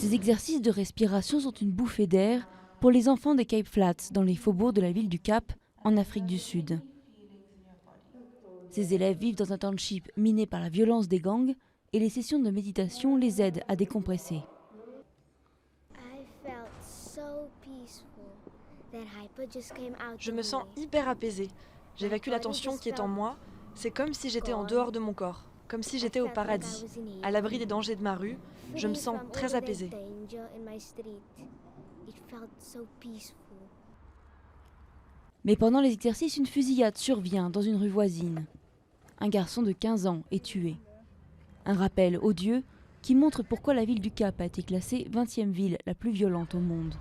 Ces exercices de respiration sont une bouffée d'air pour les enfants des Cape Flats, dans les faubourgs de la ville du Cap, en Afrique du Sud. Ces élèves vivent dans un township miné par la violence des gangs et les sessions de méditation les aident à décompresser. Je me sens hyper apaisée. J'évacue la tension qui est en moi. C'est comme si j'étais en dehors de mon corps, comme si j'étais au paradis, à l'abri des dangers de ma rue. Je me sens très apaisée. Mais pendant les exercices, une fusillade survient dans une rue voisine. Un garçon de 15 ans est tué. Un rappel odieux qui montre pourquoi la ville du Cap a été classée 20e ville la plus violente au monde.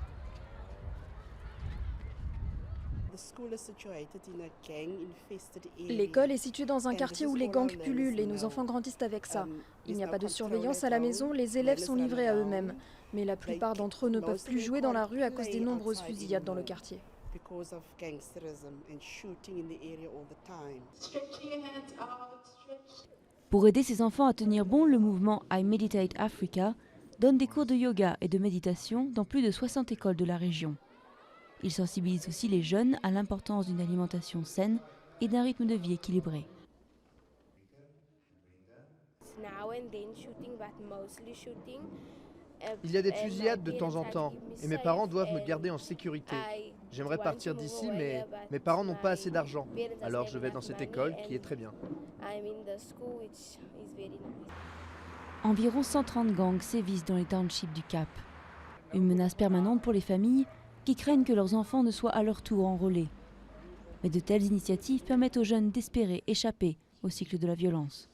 L'école est située dans un quartier où les gangs pullulent et nos enfants grandissent avec ça. Il n'y a pas de surveillance à la maison, les élèves sont livrés à eux-mêmes. Mais la plupart d'entre eux ne peuvent plus jouer dans la rue à cause des nombreuses fusillades dans le quartier. Pour aider ces enfants à tenir bon, le mouvement I Meditate Africa donne des cours de yoga et de méditation dans plus de 60 écoles de la région. Il sensibilise aussi les jeunes à l'importance d'une alimentation saine et d'un rythme de vie équilibré. Il y a des fusillades de temps en temps et mes parents doivent me garder en sécurité. J'aimerais partir d'ici mais mes parents n'ont pas assez d'argent. Alors je vais dans cette école qui est très bien. Environ 130 gangs sévissent dans les townships du Cap. Une menace permanente pour les familles qui craignent que leurs enfants ne soient à leur tour enrôlés. Mais de telles initiatives permettent aux jeunes d'espérer échapper au cycle de la violence.